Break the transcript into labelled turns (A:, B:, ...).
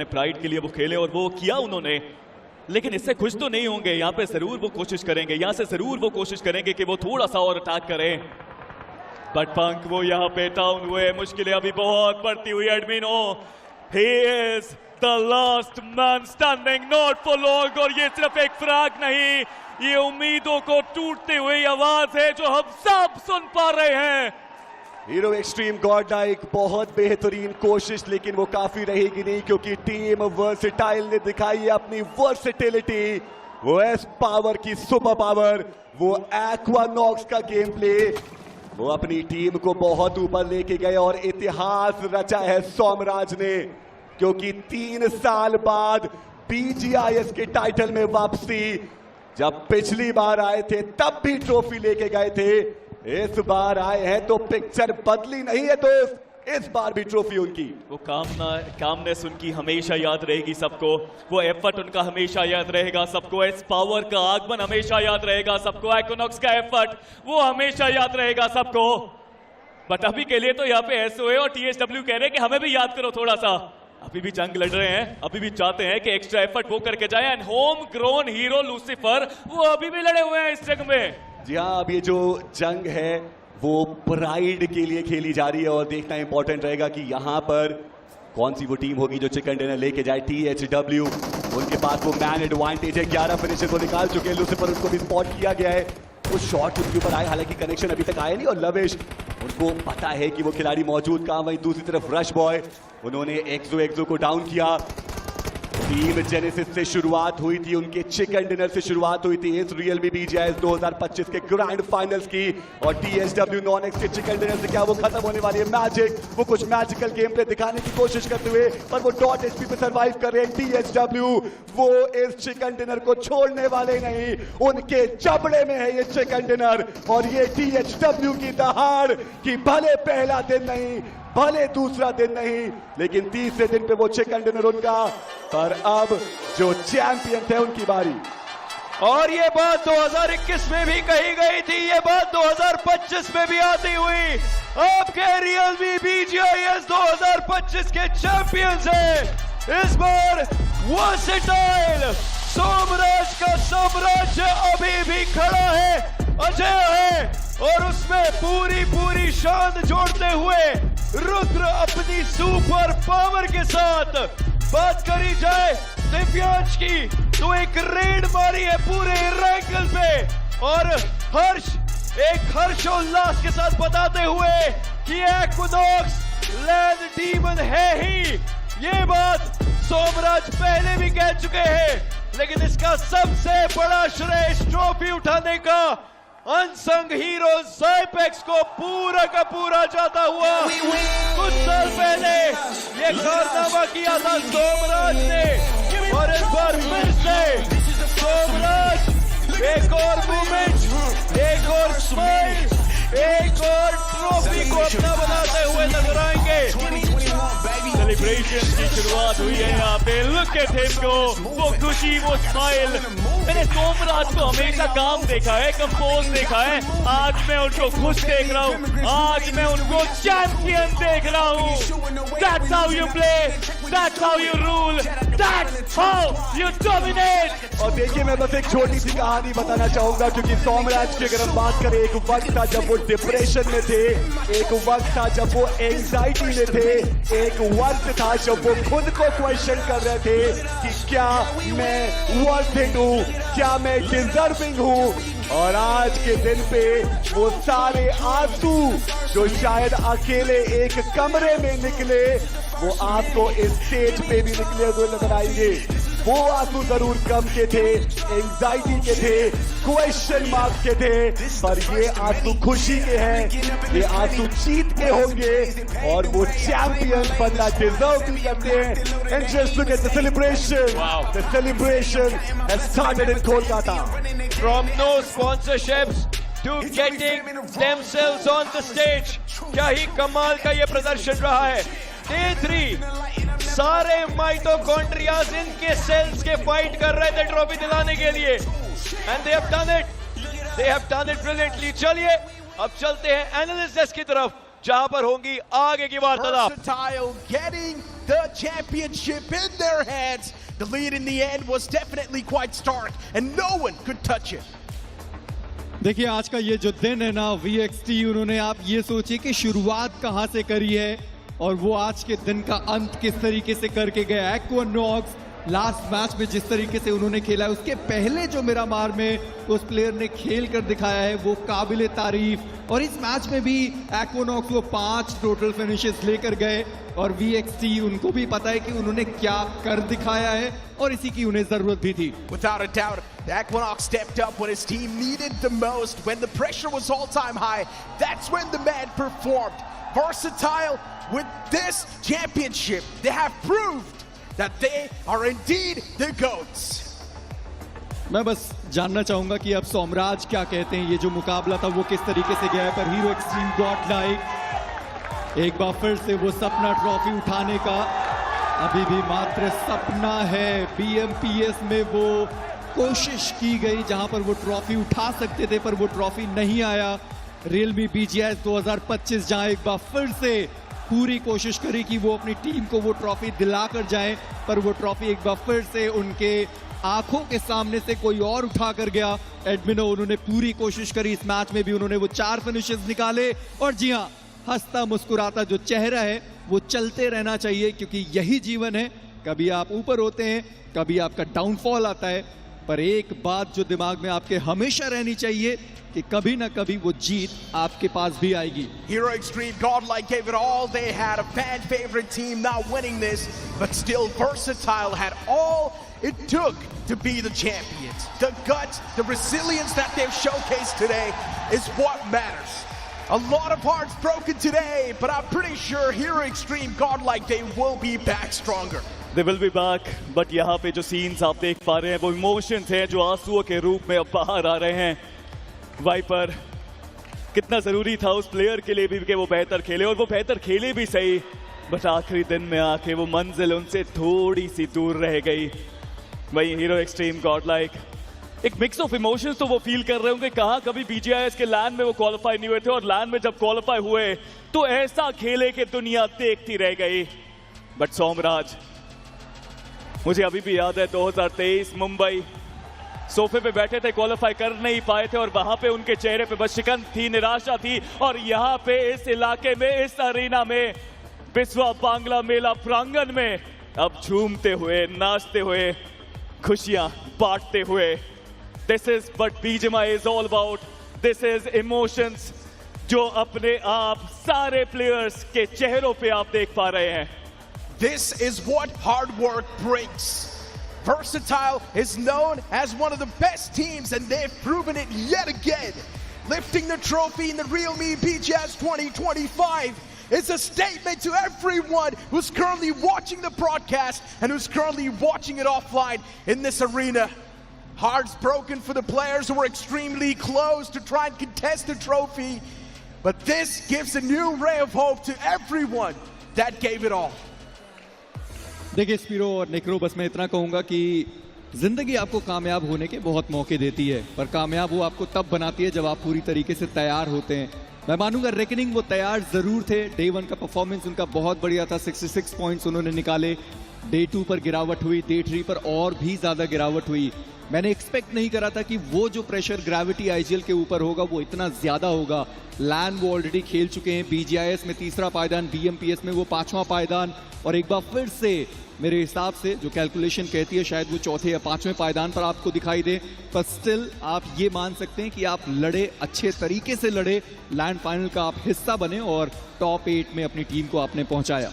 A: अपने प्राइड के लिए वो खेले और वो किया उन्होंने, लेकिन इससे खुश तो नहीं होंगे। यहाँ पे जरूर वो कोशिश करेंगे, यहाँ से जरूर वो कोशिश करेंगे कि वो थोड़ा सा और अटैक करें, बट पंक वो यहाँ पे डाउन हुए। मुश्किलें अभी बहुत बढ़ती हुई। एडमिनो, he is the last man standing, not for long। और ये सिर्फ एक फ्रैग नहीं, ये उम्मीदों को टूटती हुई आवाज है जो हम सब सुन पा रहे हैं।
B: हीरो एक्सट्रीम गॉड नाइक बहुत बेहतरीन कोशिश, लेकिन वो काफी रहेगी नहीं, क्योंकि टीम वर्सेटाइल ने दिखाई है अपनी वर्सेटिलिटी। वो एस पावर की सुपर पावर, वो एक्वानॉक्स का गेम प्ले, वो अपनी टीम को बहुत ऊपर लेके गए और इतिहास रचा है सोमराज ने, क्योंकि 3 साल बाद BGIS के टाइटल में वापसी। जब पिछली बार आए थे तब भी ट्रॉफी लेके गए थे, इस बार आए हैं तो पिक्चर बदली नहीं है दोस्त, इस बार भी ट्रॉफी उनकी।
A: वो कामनेस उनकी हमेशा याद रहेगी सबको, वो एफर्ट उनका हमेशा याद रहेगा सबको, इस पावर का आगमन हमेशा याद रहेगा सबको, एक्वानॉक्स का एफर्ट वो हमेशा याद रहेगा सबको। बट अभी के लिए तो यहाँ पे SOA और THW कह रहे हैं कि हमें भी याद करो थोड़ा सा। अभी भी जंग लड़ रहे हैं, अभी भी चाहते हैं कि एक्स्ट्रा एफर्ट वो करके जाए। And home grown hero Lucifer वो अभी भी लड़े हुए हैं इस जंग में।
B: जी हाँ, अब ये जो जंग है वो प्राइड के लिए खेली जा रही है और देखना इंपॉर्टेंट रहेगा कि यहाँ पर कौन सी वो टीम होगी जो चिकन डिनर लेके जाए। THW, उनके पास वो मैन एडवांटेज है, 11 फिनिशर को निकाल चुके हैं। लूसीफर उनको भी स्पॉट किया गया है, वो शॉट उसके ऊपर आए, हालांकि कनेक्शन अभी तक आया नहीं। और लवेश, उनको पता है कि वो खिलाड़ी मौजूद कहाँ। वहीं दूसरी तरफ रश बॉय, उन्होंने एक्सो को डाउन किया। टीम जेनेसिस से शुरुआत हुई थी, उनके चिकन डिनर से शुरुआत हुई थी इस रियलमी BGIS 2025 के ग्रैंड फाइनल्स की। और THW नॉन-एक्स के चिकन डिनर से क्या वो खत्म होने वाली है मैजिक। वो कुछ मैजिकल गेम प्ले दिखाने की कोशिश करते हुए, पर वो डॉट HP पे सर्वाइव कर रहे हैं। THW वो इस चिकन डिनर को छोड़ने वाले नहीं, उनके जबड़े में है ये चिकन डिनर। और ये THW की दहाड़ कि भले पहला दिन नहीं, भले दूसरा दिन नहीं, लेकिन तीसरे दिन पे वो चिकन डिनर उनका। पर अब जो चैंपियन थे उनकी बारी।
C: और ये बात 2021 में भी कही गई थी, ये बात 2025 में भी आती हुई। आपके रियलमी BGIS 2025 के चैंपियंस हैं इस बार वर्सेटाइल। सोमराज का साम्राज्य अभी भी खड़ा है, अजय है, और उसमें पूरी शान जोड़ते हुए रुद्र अपनी सुपर पावर के साथ। बात करी जाए दिव्यांश की तो एक रेड मारी है पूरे रैंकल पे, और हर्ष एक हर्षोल्लास के साथ बताते हुए कि एक्वानॉक्स लैंड डीमन है ही। ये बात सोमराज पहले भी कह चुके हैं, लेकिन इसका सबसे बड़ा श्रेय इस ट्रॉफी उठाने का अनसंग हीरो ज़ाइपेक्स को पूरा का पूरा जाता हुआ। कुछ साल पहले ये कारनामा किया था सोमराज ने, और इस बार फिर से सोमराज एक और मूवमेंट, एक और स्माइल, एक और ट्रॉफी को अपना बनाते हुए नजर आएंगे।
A: सेलिब्रेशन की शुरुआत हुई है यहाँ पे। लुक एट हिम को, वो खुशी, वो स्माइल। मैंने सोमराज को हमेशा काम देखा है, कंपोज देखा है, आज मैं उनको खुश देख रहा हूँ, आज मैं उनको चैंपियन देख रहा हूँ। That's how you play, that's how you rule, that's how you dominate।
B: और देखिए, मैं बस एक छोटी सी कहानी बताना चाहूंगा, क्योंकि सोमराज की अगर हम बात करें, एक वक्त था जब वो डिप्रेशन में थे, एक वक्त था जब वो एंजाइटी में थे, एक वक्त था जब वो खुद को क्वेश्चन कर रहे थे कि क्या मैं वर्थिंग हूँ, क्या मैं डिजर्विंग हूँ। और आज के दिन पे वो सारे आंसू जो शायद अकेले एक कमरे में निकले, वो आपको इस स्टेज पे भी निकले हुए नजर आएंगे। वो आंसू जरूर कम के थे, एंजाइटी के थे, क्वेश्चन मार्क के थे, पर ये आंसू खुशी के हैं, ये आंसू जीत के होंगे, और वो चैंपियन बनना डिजर्व भी करते हैं। And just look at the celebration, the celebration has started in Kolkata.
C: From no sponsorships to getting themselves on the stage, क्या ही कमाल का ये प्रदर्शन रहा है। Day 3 सारे माइटोकॉन्ड्रियाज इनके सेल्स के फाइट कर रहे थे ट्रॉफी दिलाने के लिए, and they have done it brilliantly। चलिए अब चलते हैं एनालिस्ट डेस्क की तरफ। जहां पर होंगी आगे की वार्तालाप।
D: Versatile getting the championship in their hands. The lead in the end was definitely quite stark and no one could touch it.
E: देखिए आज का ये जो दिन है ना VXT, उन्होंने आप ये सोचिए कि शुरुआत कहां से करी है और वो आज के दिन का अंत किस तरीके से करके गए। एक्वानॉक्स लास्ट मैच में जिस तरीके से उन्होंने खेला है, उसके पहले जो मिरामार में उस प्लेयर ने खेल कर दिखाया है वो काबिले तारीफ। और इस मैच में भी एक्वानॉक्स वो 5 टोटल फिनिशेस लेकर गए और VXT उनको भी पता है कि उन्होंने क्या कर दिखाया है और इसी की उन्हें जरूरत भी थी।
D: Without a doubt, the Equinox stepped up when his team needed the most, when the pressure was all-time high. That's when the man performed. Versatile, with this championship, they have proved that they are indeed the GOATs.
E: मैं बस जानना चाहूंगा कि अब सोमराज क्या कहते हैं, ये जो मुकाबला था वो किस तरीके से गया है। पर हीरो एक्सट्रीम गॉडलाइक एक बार फिर से वो सपना ट्रॉफी उठाने का अभी भी मात्र सपना है। BMPS में वो कोशिश की गई जहां पर वो ट्रॉफी उठा सकते थे पर वो ट्रॉफी नहीं आया। रियलमी BGIS 2025 जहां एक बार फिर से पूरी कोशिश करी कि वो अपनी टीम को वो ट्रॉफी दिला कर जाए, पर वो ट्रॉफी एक बार फिर से उनके आंखों के सामने से कोई और उठा कर गया। एडमिनो उन्होंने पूरी कोशिश करी, इस मैच में भी उन्होंने वो 4 फिनिशेस निकाले। और जी हाँ, हंसता मुस्कुराता जो चेहरा है वो चलते रहना चाहिए, क्योंकि यही जीवन है। कभी आप ऊपर होते हैं, कभी आपका डाउनफॉल आता है, पर एक बात जो दिमाग में आपके हमेशा रहनी चाहिए कि कभी ना कभी वो जीत आपके पास भी आएगी।
D: Hero Extreme Godlike gave it all they had, a fan favorite team not winning this, but still Versatile had all it took to be the champions. The guts, the resilience that they've showcased today is what matters. A lot of hearts broken today, but I'm pretty sure Hero Extreme Godlike they will be back stronger.
A: They will be back, but यहाँ पे जो scenes आप देख पा रहे हैं वो emotions हैं जो आंसुओं के रूप में अब बाहर आ रहे हैं। वाइपर कितना जरूरी था उस प्लेयर के लिए भी कि वो बेहतर खेले, और वो बेहतर खेले भी सही, बट आखिरी दिन में आके वो मंजिल उनसे थोड़ी सी दूर रह गई। वही हीरो एक्सट्रीम गॉडलाइक एक मिक्स ऑफ इमोशंस तो वो फील कर रहे होंगे। कहाँ कभी BGIS के लैंड में वो क्वालिफाई नहीं हुए थे, और लैंड में जब क्वालिफाई हुए तो ऐसा खेले कि दुनिया देखती रह गई। बट सोमराज, मुझे अभी भी याद है 2023 मुंबई, सोफे पे बैठे थे, क्वालिफाई कर नहीं पाए थे, और वहां पे उनके चेहरे पे बस शिकन थी, निराशा थी। और यहाँ पे इस इलाके में, इस अरीना में, बिस्वा बांग्ला मेला प्रांगण में अब झूमते हुए, नाचते हुए, खुशियां बांटते हुए। This is what BGMI is all about. This is emotions जो अपने आप सारे प्लेयर्स के चेहरों पे आप देख पा रहे हैं।
D: This is what hard work brings. Versatile is known as one of the best teams, and they've proven it yet again. Lifting the trophy in the Realme BGIS 2025 is a statement to everyone who's currently watching the broadcast and who's currently watching it offline in this arena. Hearts broken for the players who were extremely close to try and contest the trophy, but this gives a new ray of hope to everyone that gave it all.
E: देखिए Spiro और नेक्रो, बस मैं इतना कहूंगा कि जिंदगी आपको कामयाब होने के बहुत मौके देती है, पर कामयाब वो आपको तब बनाती है जब आप पूरी तरीके से तैयार होते हैं। मैं मानूंगा रेकनिंग वो तैयार जरूर थे। डे 1 का परफॉर्मेंस उनका बहुत बढ़िया था, 66 पॉइंट्स उन्होंने निकाले। डे 2 पर गिरावट हुई, डे 3 पर और भी ज्यादा गिरावट हुई। मैंने एक्सपेक्ट नहीं करा था कि वो जो प्रेशर ग्रेविटी IGL के ऊपर होगा वो इतना ज्यादा होगा। लैंड वो ऑलरेडी खेल चुके हैं, BGIS में 3रा पायदान, BMPS में वो 5वां पायदान, और एक बार फिर से मेरे हिसाब से जो कैलकुलेशन कहती है शायद वो 4थे या 5वें पायदान पर आपको दिखाई दे। पर स्टिल आप ये मान सकते हैं कि आप लड़े, अच्छे तरीके से लड़े, लैंड फाइनल का आप हिस्सा बने और टॉप 8 में अपनी टीम को आपने पहुंचाया।